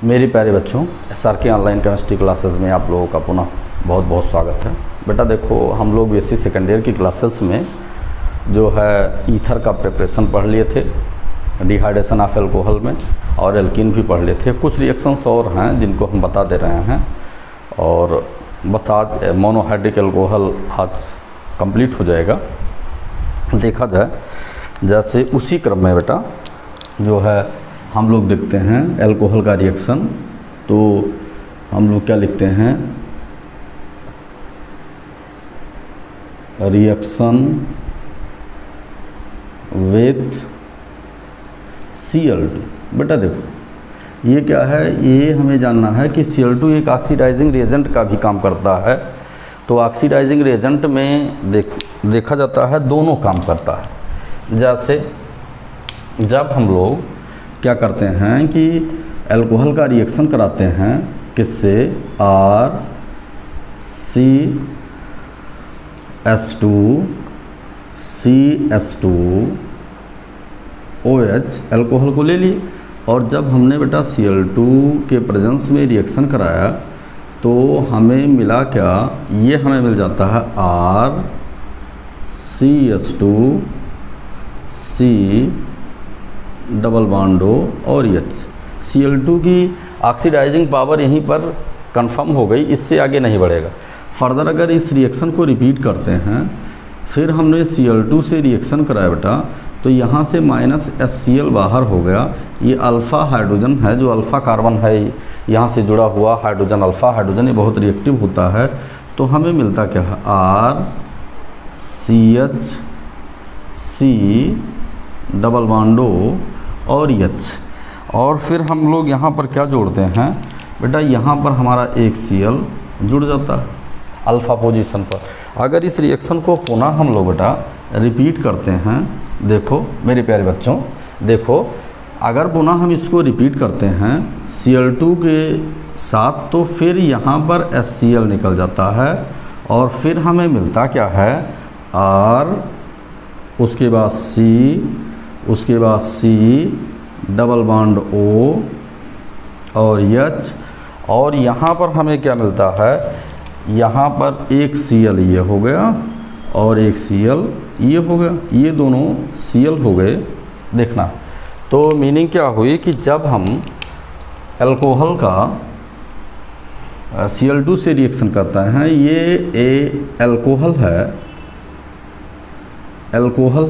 मेरे प्यारे बच्चों, SRK ऑनलाइन केमिस्ट्री क्लासेस में आप लोगों का पुनः बहुत बहुत स्वागत है। बेटा देखो, हम लोग BSc सेकेंड ईयर की क्लासेस में जो है ईथर का प्रिपरेशन पढ़ लिए थे, डिहाइड्रेशन ऑफ एल्कोहल में, और एल्कीन भी पढ़ लिए थे। कुछ रिएक्शंस और हैं जिनको हम बता दे रहे हैं, और बस आज मोनोहाइड्रिक एल्कोहल आज कंप्लीट हो जाएगा। देखा जाए जैसे उसी क्रम में बेटा जो है हम लोग देखते हैं एल्कोहल का रिएक्शन, तो हम लोग क्या लिखते हैं, रिएक्शन विथ Cl2। बेटा देखो ये क्या है, ये हमें जानना है कि Cl2 एक ऑक्सीडाइजिंग रिएजेंट का भी काम करता है। तो ऑक्सीडाइजिंग रिएजेंट में देखा जाता है दोनों काम करता है। जैसे जब हम लोग क्या करते हैं कि एल्कोहल का रिएक्शन कराते हैं किससे, RCH2CH2OH एल्कोहल को ले लिए, और जब हमने बेटा Cl2 के प्रेजेंस में रिएक्शन कराया तो हमें मिला क्या, ये हमें मिल जाता है RCH2C डबल बॉन्ड O और H। Cl2 की ऑक्सीडाइजिंग पावर यहीं पर कंफर्म हो गई, इससे आगे नहीं बढ़ेगा। फर्दर अगर इस रिएक्शन को रिपीट करते हैं, फिर हमने Cl2 से रिएक्शन कराया बेटा, तो यहाँ से -HCl बाहर हो गया। ये अल्फ़ा हाइड्रोजन है, जो अल्फ़ा कार्बन है यहाँ से जुड़ा हुआ हाइड्रोजन, अल्फ़ा हाइड्रोजन, ये बहुत रिएक्टिव होता है। तो हमें मिलता क्या है, RCHC डबल बॉन्ड O और H। और फिर हम लोग यहाँ पर क्या जोड़ते हैं बेटा, यहाँ पर हमारा एक Cl जुड़ जाता है अल्फ़ा पोजीशन पर। अगर इस रिएक्शन को पुनः हम लोग बेटा रिपीट करते हैं, देखो मेरे प्यारे बच्चों, देखो अगर पुनः हम इसको रिपीट करते हैं Cl2 के साथ, तो फिर यहाँ पर HCl निकल जाता है, और फिर हमें मिलता क्या है, R, उसके बाद C, उसके बाद C डबल बॉन्ड O और H, और यहाँ पर हमें क्या मिलता है, यहाँ पर एक Cl ये हो गया और एक Cl ये हो गया, ये दोनों Cl हो गए। देखना तो मीनिंग क्या हुई कि जब हम एल्कोहल का Cl2 से रिएक्शन करते हैं, ये एल्कोहल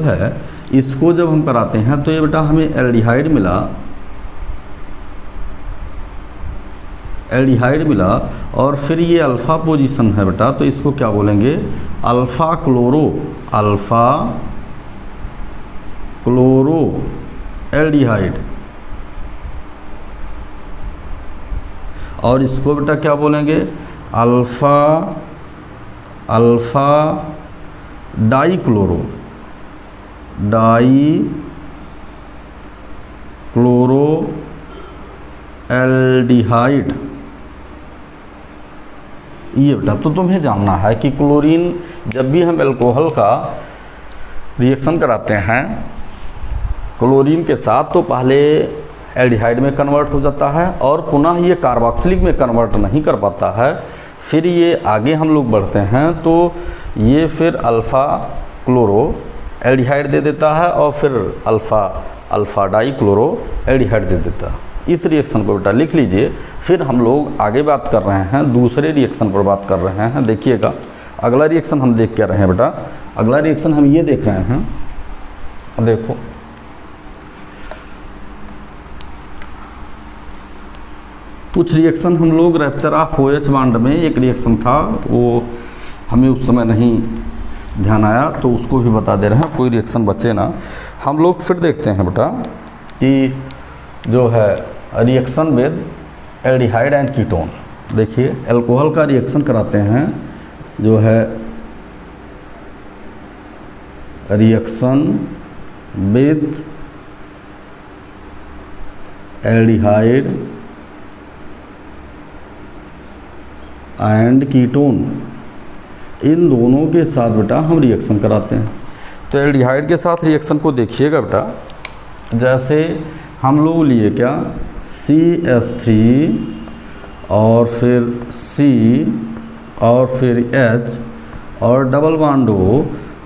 है, इसको जब हम कराते हैं तो ये बेटा हमें एल्डिहाइड मिला, और फिर ये अल्फ़ा पोजीशन है बेटा, तो इसको क्या बोलेंगे, अल्फ़ा क्लोरो एल्डिहाइड। और इसको बेटा क्या बोलेंगे, अल्फ़ा डाईक्लोरो एल्डिहाइड। ये बेटा तो तुम्हें जानना है कि क्लोरीन जब भी हम एल्कोहल का रिएक्शन कराते हैं क्लोरीन के साथ, तो पहले एल्डिहाइड में कन्वर्ट हो जाता है और पुनः ये कार्बोक्सिलिक में कन्वर्ट नहीं कर पाता है। फिर ये आगे हम लोग बढ़ते हैं तो ये फिर अल्फ़ा क्लोरो एल्डिहाइड दे देता है, और फिर अल्फ़ा डाईक्लोरो एल्डिहाइड दे देता है। इस रिएक्शन को बेटा लिख लीजिए। फिर हम लोग आगे बात कर रहे हैं, दूसरे रिएक्शन पर बात कर रहे हैं। देखिएगा अगला रिएक्शन हम देख क्या रहे हैं बेटा, अगला रिएक्शन हम ये देख रहे हैं, देखो कुछ रिएक्शन हम लोग रैप्चर ऑफ OH बॉन्ड में एक रिएक्शन था, वो हमें उस समय नहीं ध्यान आया, तो उसको भी बता दे रहे हैं, कोई रिएक्शन बचे ना। हम लोग फिर देखते हैं बेटा कि जो है reaction with aldehyde and ketone. देखिए एल्कोहल का रिएक्शन कराते हैं, जो है reaction with aldehyde and ketone, इन दोनों के साथ बेटा हम रिएक्शन कराते हैं। तो एल्डिहाइड के साथ रिएक्शन को देखिएगा बेटा, जैसे हम लोग लिए क्या CH3 और फिर C और फिर H और डबल बॉन्ड O,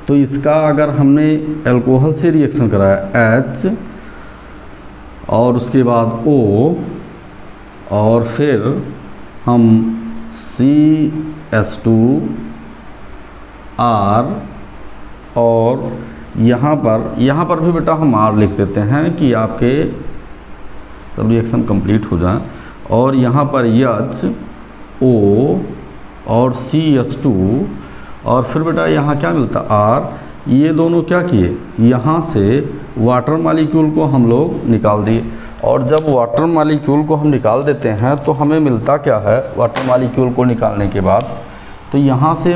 तो इसका अगर हमने अल्कोहल से रिएक्शन कराया H और उसके बाद O और फिर हम CH2R और यहाँ पर भी बेटा हम R लिख देते हैं कि आपके सब रिएक्शन कंप्लीट हो जाए। और यहाँ पर H O और CH2 और फिर बेटा यहाँ क्या मिलता R। ये दोनों क्या किए, यहाँ से वाटर मॉलिक्यूल को हम लोग निकाल दिए। और जब वाटर मॉलिक्यूल को हम निकाल देते हैं तो हमें मिलता क्या है, वाटर मॉलिक्यूल को निकालने के बाद तो यहाँ से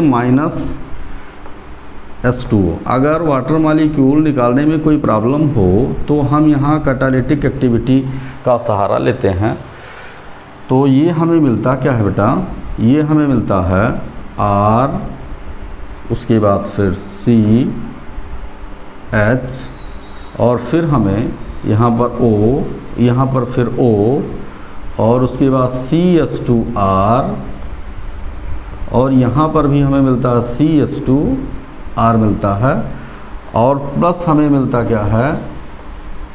-H2O। अगर वाटर मॉलिक्यूल निकालने में कोई प्रॉब्लम हो तो हम यहाँ कैटालिटिक एक्टिविटी का सहारा लेते हैं। तो ये हमें मिलता क्या है बेटा, ये हमें मिलता है R, उसके बाद फिर C H और फिर हमें यहाँ पर O, यहाँ पर फिर O और उसके बाद CH2R और यहाँ पर भी हमें मिलता है CH2R मिलता है। और प्लस हमें मिलता क्या है,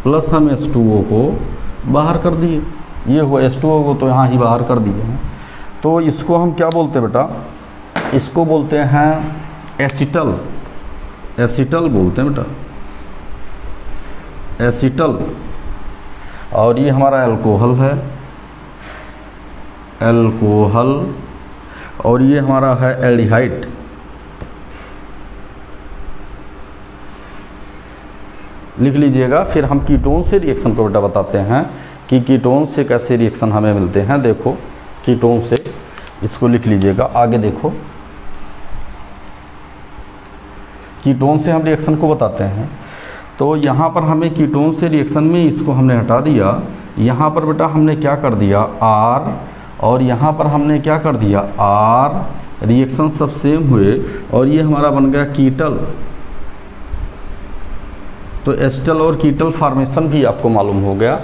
प्लस हम H2O को बाहर कर दिए। ये हुआ H2O को तो यहाँ ही बाहर कर दिए हैं। तो इसको हम क्या बोलते हैं बेटा, इसको बोलते हैं एसिटल, एसिटल बोलते हैं बेटा, एसिटल। और ये हमारा अल्कोहल है, अल्कोहल। और ये हमारा है एल्डिहाइड। लिख लीजिएगा। फिर हम कीटोन से रिएक्शन को बेटा बताते हैं कि कीटोन से कैसे रिएक्शन हमें मिलते हैं। देखो कीटोन से, इसको लिख लीजिएगा। आगे देखो, कीटोन से हम रिएक्शन को बताते हैं। तो यहाँ पर हमें कीटोन से रिएक्शन में इसको हमने हटा दिया। यहाँ पर बेटा हमने क्या कर दिया, R, और यहाँ पर हमने क्या कर दिया, R। रिएक्शन सब सेम हुए और ये हमारा बन गया कीटल। तो एस्टल और कीटल फॉर्मेशन भी आपको मालूम हो गया।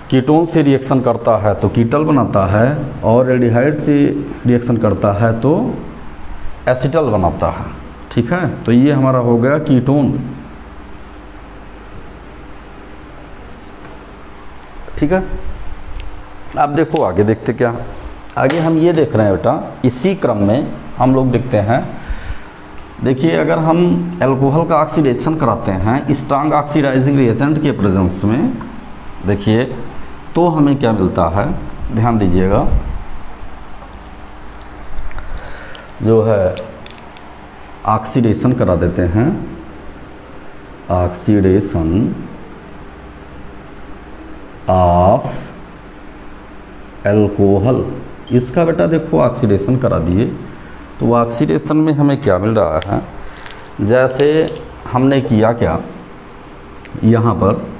कीटोन से रिएक्शन करता है तो कीटल बनाता है, और एल्डिहाइड से रिएक्शन करता है तो एसिटल बनाता है। ठीक है, तो ये हमारा हो गया कीटोन। ठीक है, अब देखो आगे देखते क्या। आगे हम ये देख रहे हैं बेटा, इसी क्रम में हम लोग देखते हैं। देखिए, अगर हम अल्कोहल का ऑक्सीडेशन कराते हैं स्ट्रांग ऑक्सीडाइजिंग रिएजेंट के प्रेजेंस में, देखिए तो हमें क्या मिलता है, ध्यान दीजिएगा। जो है ऑक्सीडेशन करा देते हैं, ऑक्सीडेशन ऑफ अल्कोहल, इसका बेटा देखो ऑक्सीडेशन करा दिए। तो ऑक्सीडेशन में हमें क्या मिल रहा है, जैसे हमने किया क्या, यहाँ पर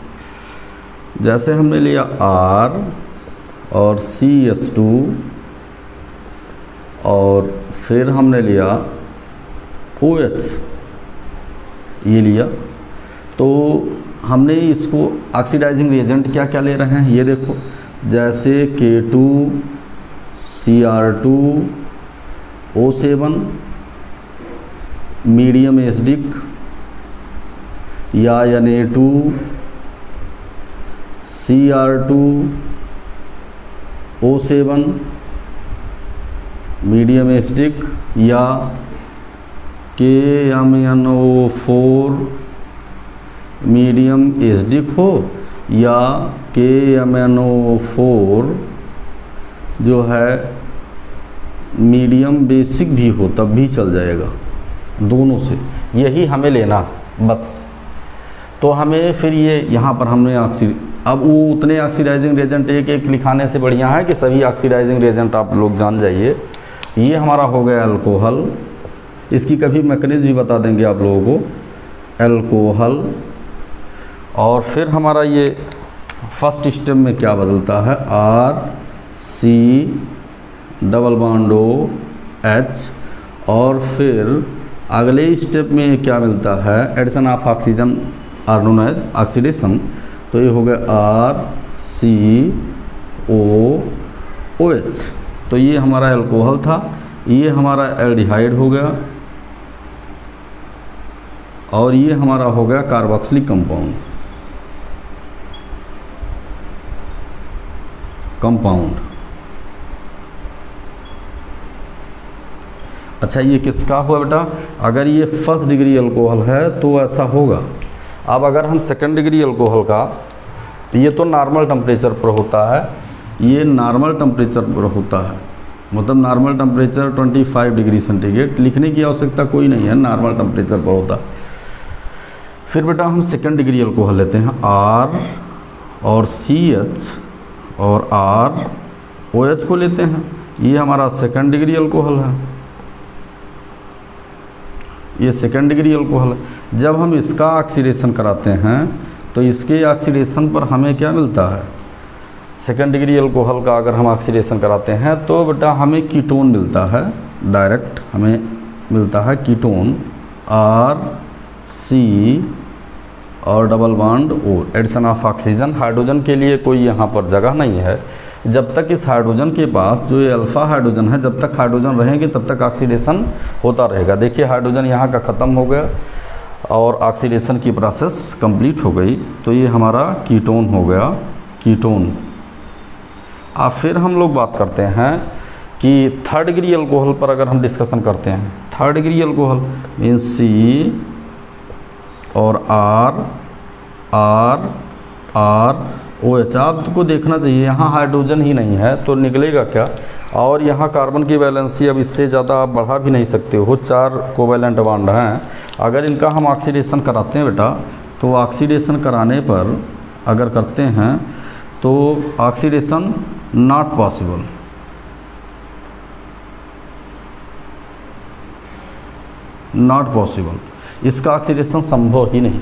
जैसे हमने लिया R और CH2 और फिर हमने लिया OH, ये लिया। तो हमने इसको ऑक्सीडाइजिंग रिएजेंट क्या क्या ले रहे हैं, ये देखो। जैसे K2CR2O7 मीडियम एसिडिक, या Na2CR2O7 मीडियम एसिडिक, या KMnO4 मीडियम एसिडिक हो, या KMnO4 जो है मीडियम बेसिक भी हो तब भी चल जाएगा, दोनों से। यही हमें लेना बस। तो हमें फिर ये यहाँ पर हमने अब वो उतने ऑक्सीडाइजिंग रिएजेंट एक एक लिखाने से बढ़िया है कि सभी ऑक्सीडाइजिंग रिएजेंट आप लोग जान जाइए। ये हमारा हो गया अल्कोहल। इसकी कभी मैकेनिज्म भी बता देंगे आप लोगों को, अल्कोहल। और फिर हमारा ये फर्स्ट स्टेप में क्या बदलता है, R C double bond O H, और फिर अगले स्टेप में क्या मिलता है, addition of oxygen are known as oxidation. तो ये हो गया R COOH। तो ये हमारा अल्कोहल था, ये हमारा एल्डिहाइड हो गया और ये हमारा हो गया कार्बोक्सिलिक कंपाउंड। अच्छा, ये किसका हुआ बेटा? अगर ये फर्स्ट डिग्री अल्कोहल है तो ऐसा होगा। अब अगर हम सेकंड डिग्री अल्कोहल का, ये तो नॉर्मल टेम्परेचर पर होता है, ये नॉर्मल टेम्परेचर पर होता है, मतलब नॉर्मल टेम्परेचर 25 डिग्री सेंटीग्रेड, लिखने की आवश्यकता कोई नहीं है, नॉर्मल टेम्परेचर पर होता है। फिर बेटा हम सेकंड डिग्री अल्कोहल लेते हैं, R और CH और ROH को लेते हैं, ये हमारा सेकंड डिग्री अल्कोहल है, ये सेकंड डिग्री अल्कोहल है। जब हम इसका ऑक्सीडेशन कराते हैं तो इसके ऑक्सीडेशन पर हमें क्या मिलता है? सेकंड डिग्री अल्कोहल का अगर हम ऑक्सीडेशन कराते हैं तो बेटा हमें कीटोन मिलता है, डायरेक्ट हमें मिलता है कीटोन RC और double bond O, addition of oxygen. Hydrogen के लिए कोई यहाँ पर जगह नहीं है। जब तक इस हाइड्रोजन के पास जो ये अल्फ़ा हाइड्रोजन है, जब तक हाइड्रोजन रहेंगे तब तक ऑक्सीडेशन होता रहेगा। देखिए हाइड्रोजन यहाँ का ख़त्म हो गया और ऑक्सीडेशन की प्रोसेस कंप्लीट हो गई, तो ये हमारा कीटोन हो गया, कीटोन। अब फिर हम लोग बात करते हैं कि थर्ड डिग्री अल्कोहल पर अगर हम डिस्कशन करते हैं, third degree alcohol means C और ROH। आपको देखना चाहिए यहाँ हाइड्रोजन ही नहीं है तो निकलेगा क्या, और यहाँ कार्बन की वैलेंसी अब इससे ज़्यादा आप बढ़ा भी नहीं सकते हो, 4 कोवैलेंट बॉन्ड हैं। अगर इनका हम ऑक्सीडेशन कराते हैं बेटा, तो ऑक्सीडेशन कराने पर अगर करते हैं तो oxidation not possible, not possible, इसका ऑक्सीडेशन संभव ही नहीं।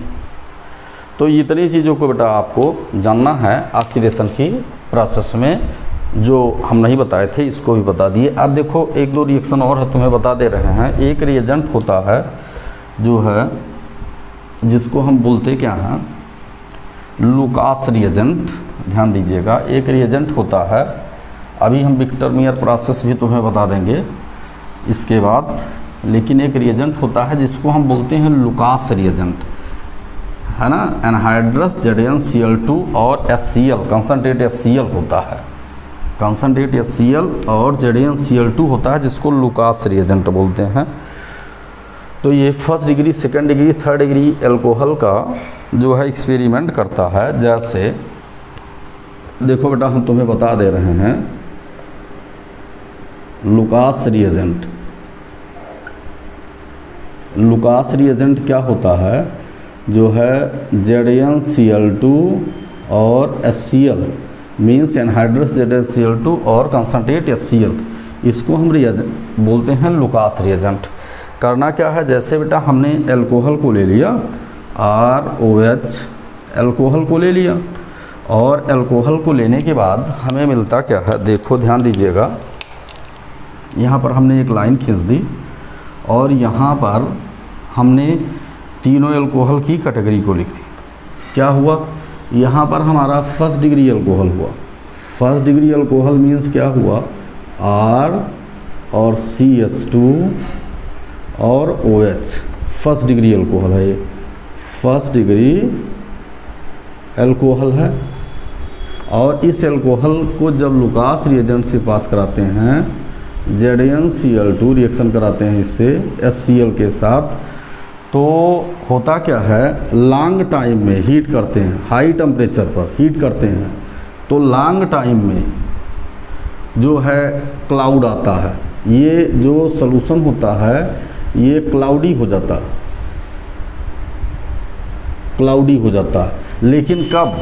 तो इतनी चीज़ों को बेटा आपको जानना है ऑक्सीडेशन की प्रोसेस में, जो हम नहीं बताए थे इसको भी बता दिए। अब देखो एक दो रिएक्शन और है, तुम्हें बता दे रहे हैं। एक रिएजेंट होता है जो है, जिसको हम बोलते क्या हैं, लुकास रिएजेंट। ध्यान दीजिएगा, एक रिएजेंट होता है, अभी हम विक्टर मेयर प्रोसेस भी तुम्हें बता देंगे इसके बाद, लेकिन एक रिएजेंट होता है जिसको हम बोलते हैं लुकास रिएजेंट, है ना। एनहाइड्रस ZnCl2 और HCl, कंसनट्रेट HCl होता है, कंसनट्रेट HCl और ZnCl2 होता है, जिसको लुकास रिएजेंट बोलते हैं। तो ये first degree, second degree, third degree alcohol का जो है एक्सपेरिमेंट करता है। जैसे देखो बेटा, हम तुम्हें बता दे रहे हैं लुकास रिएजेंट। लुकास रिएजेंट क्या होता है, जो है ZnCl2 और HCl मीन्स एनहाइड्रस ZnCl2 और कंसनट्रेट HCl, इसको हम रिएजेंट बोलते हैं लुकास रिएजेंट। करना क्या है, जैसे बेटा हमने अल्कोहल को ले लिया, ROH अल्कोहल को ले लिया, और अल्कोहल को लेने के बाद हमें मिलता क्या है, देखो ध्यान दीजिएगा, यहाँ पर हमने एक लाइन खींच दी और यहाँ पर हमने तीनों अल्कोहल की कैटेगरी को लिख दी। क्या हुआ, यहाँ पर हमारा फर्स्ट डिग्री अल्कोहल हुआ। फर्स्ट डिग्री अल्कोहल मीन्स क्या हुआ, R और CH2 और OH, फर्स्ट डिग्री अल्कोहल है, ये फर्स्ट डिग्री अल्कोहल है। और इस अल्कोहल को जब लुकास रिएजेंट से पास कराते हैं, ZnCl2 रिएक्शन कराते हैं इससे HCl के साथ, तो होता क्या है, लॉन्ग टाइम में हीट करते हैं, हाई टेम्परेचर पर हीट करते हैं, तो लॉन्ग टाइम में जो है क्लाउड आता है, ये जो सॉल्यूशन होता है ये क्लाउडी हो जाता है, क्लाउडी हो जाता है। लेकिन कब,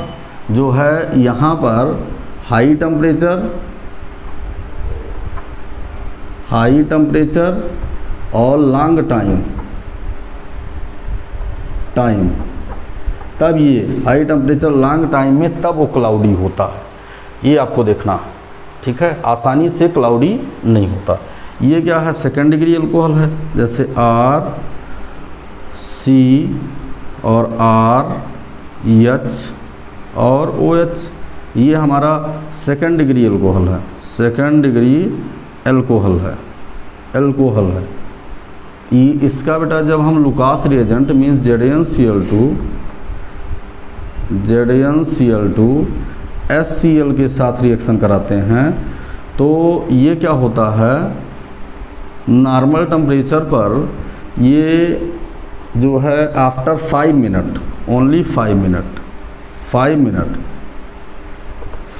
जो है यहाँ पर हाई टेम्परेचर और लॉन्ग टाइम, तब ये हाई टेम्परेचर लॉन्ग टाइम में तब वो क्लाउडी होता है। ये आपको देखना, ठीक है, आसानी से क्लाउडी नहीं होता। ये क्या है, सेकेंड डिग्री अल्कोहल है, जैसे R, C और R, H और OH, ये हमारा सेकंड डिग्री एल्कोहल है, सेकंड डिग्री एल्कोहल है, एल्कोहल है। ये इसका बेटा जब हम Lucas reagent means ZnCl2 HCl के साथ रिएक्शन कराते हैं तो ये क्या होता है, नॉर्मल टेम्परेचर पर ये जो है after 5 minute, only 5 minute,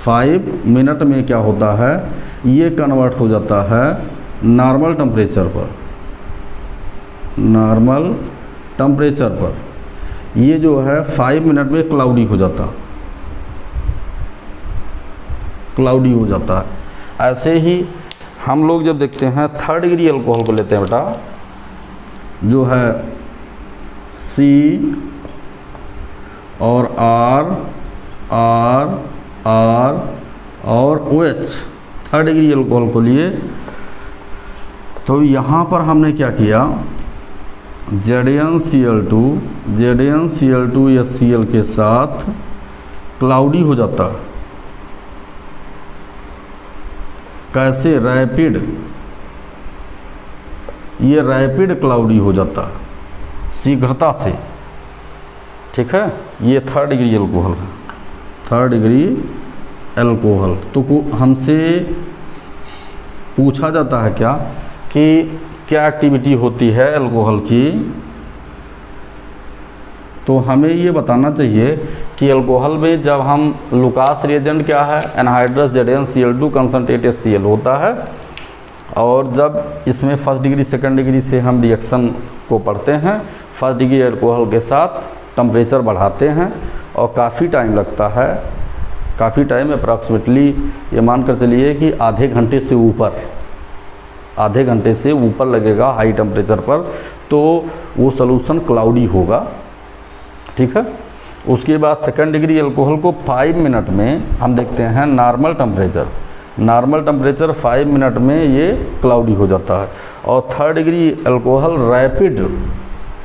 5 minute में क्या होता है, ये कन्वर्ट हो जाता है नॉर्मल टेम्परेचर पर, नॉर्मल टेम्परेचर पर ये जो है 5 मिनट में क्लाउडी हो जाता, क्लाउडी हो जाता है। ऐसे ही हम लोग जब देखते हैं थर्ड डिग्री अल्कोहल को लेते हैं बेटा, जो है C और R और OH, थर्ड डिग्री अल्कोहल को लिए तो यहाँ पर हमने क्या किया, ZnCl2 HCl के साथ क्लाउडी हो जाता। कैसे, रैपिड, ये रैपिड क्लाउडी हो जाता शीघ्रता से, ठीक है। ये थर्ड डिग्री एल्कोहल है, थर्ड डिग्री एल्कोहल। तो हमसे पूछा जाता है क्या कि क्या एक्टिविटी होती है अल्कोहल की, तो हमें ये बताना चाहिए कि अल्कोहल में जब हम लुकास रिएजेंट क्या है, एनहाइड्रस ZnCl2 कंसंट्रेट HCl होता है, और जब इसमें फर्स्ट डिग्री सेकंड डिग्री से हम रिएक्शन को पढ़ते हैं, फर्स्ट डिग्री अल्कोहल के साथ टेम्परेचर बढ़ाते हैं और काफ़ी टाइम लगता है, काफ़ी टाइम अप्रॉक्सीमेटली ये मानकर चलिए कि आधे घंटे से ऊपर, आधे घंटे से ऊपर लगेगा हाई टेम्परेचर पर, तो वो सॉल्यूशन क्लाउडी होगा, ठीक है। उसके बाद सेकंड डिग्री अल्कोहल को 5 मिनट में हम देखते हैं normal temperature, normal temperature 5 minute में ये क्लाउडी हो जाता है। और third degree alcohol rapid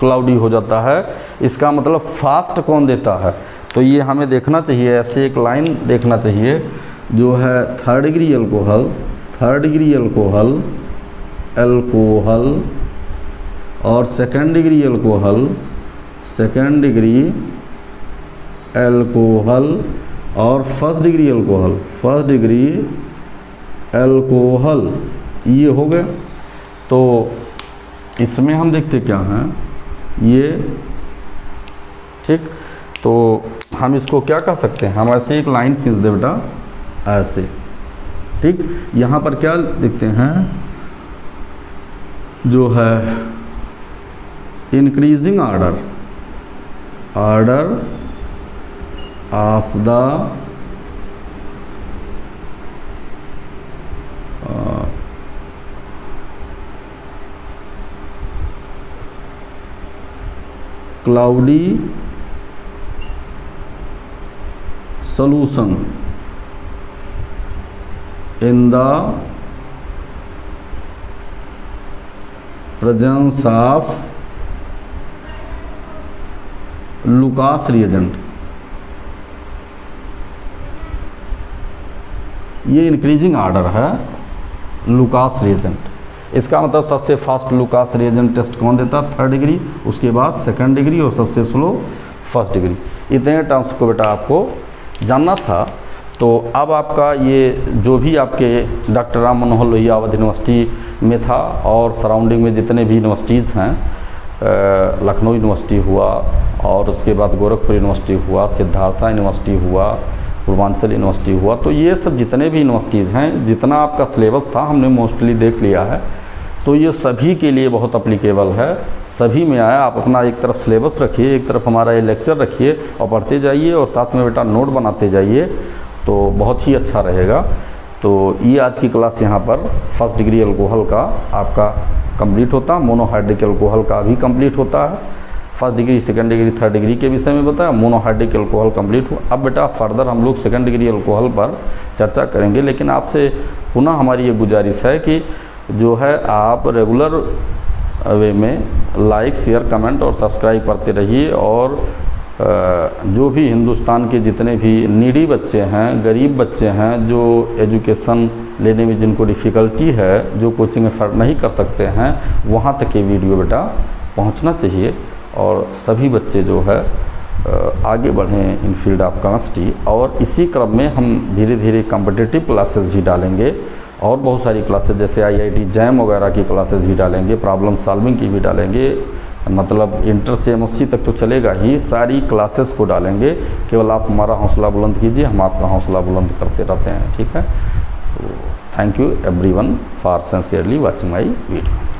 cloudy हो जाता है। इसका मतलब फास्ट कौन देता है, तो ये हमें देखना चाहिए, ऐसे एक लाइन देखना चाहिए जो है third degree alcohol, third degree alcohol, alcohol और second degree alcohol, second degree alcohol और first degree alcohol, first degree alcohol, ये हो गए। तो इसमें हम देखते क्या हैं ये, ठीक। तो हम इसको क्या कह सकते हैं, हम ऐसे एक लाइन खींच दे बेटा, ऐसे, ठीक। यहाँ पर क्या देखते हैं, जो है increasing order, order of the cloudy solution in the presence of Lucas reagent. ये इंक्रीजिंग ऑर्डर है लुकास रिएजेंट। इसका मतलब सबसे फास्ट लुकास रिएजेंट टेस्ट कौन देता, थर्ड डिग्री, उसके बाद सेकंड डिग्री और सबसे स्लो फर्स्ट डिग्री। इतने टर्म्स को बेटा आपको जानना था। तो अब आपका ये जो भी आपके डॉक्टर राम मनोहर लोहिया अवध यूनिवर्सिटी में था और सराउंडिंग में जितने भी यूनिवर्सिटीज़ हैं, लखनऊ यूनिवर्सिटी हुआ और उसके बाद गोरखपुर यूनिवर्सिटी हुआ, सिद्धार्था यूनिवर्सिटी हुआ, पूर्वांचल यूनिवर्सिटी हुआ, तो ये सब जितने भी यूनिवर्सिटीज़ हैं, जितना आपका सिलेबस था हमने मोस्टली देख लिया है। तो ये सभी के लिए बहुत अप्लीकेबल है, सभी में आया। आप अपना एक तरफ सिलेबस रखिए, एक तरफ हमारा ये लेक्चर रखिए और पढ़ते जाइए और साथ में बेटा नोट बनाते जाइए, तो बहुत ही अच्छा रहेगा। तो ये आज की क्लास यहाँ पर फर्स्ट डिग्री अल्कोहल का आपका कंप्लीट होता है, मोनोहाइड्रिक अल्कोहल का भी कंप्लीट होता है। First degree, second degree, third degree के विषय में बताया, मोनोहाइड्रिक अल्कोहल कंप्लीट हुआ। अब बेटा फर्दर हम लोग सेकंड डिग्री अल्कोहल पर चर्चा करेंगे, लेकिन आपसे पुनः हमारी ये गुजारिश है कि जो है आप रेगुलर वे में लाइक, शेयर, कमेंट और सब्सक्राइब करते रहिए और जो भी हिंदुस्तान के जितने भी नीडी बच्चे हैं, गरीब बच्चे हैं, जो एजुकेशन लेने में जिनको डिफ़िकल्टी है, जो कोचिंग अफोर्ड नहीं कर सकते हैं, वहाँ तक ये वीडियो बेटा पहुँचना चाहिए और सभी बच्चे जो है आगे बढ़ें इन फील्ड ऑफ केमिस्ट्री। और इसी क्रम में हम धीरे धीरे कॉम्पिटिटिव क्लासेस भी डालेंगे और बहुत सारी क्लासेस जैसे IIT जैम वगैरह की क्लासेस भी डालेंगे, प्रॉब्लम सॉल्विंग की भी डालेंगे, मतलब इंटर से MSc तक तो चलेगा ही, सारी क्लासेस को डालेंगे। केवल आप हमारा हौसला बुलंद कीजिए, हम आपका हौसला बुलंद करते रहते हैं, ठीक है। तो thank you everyone for sincerely watching my video.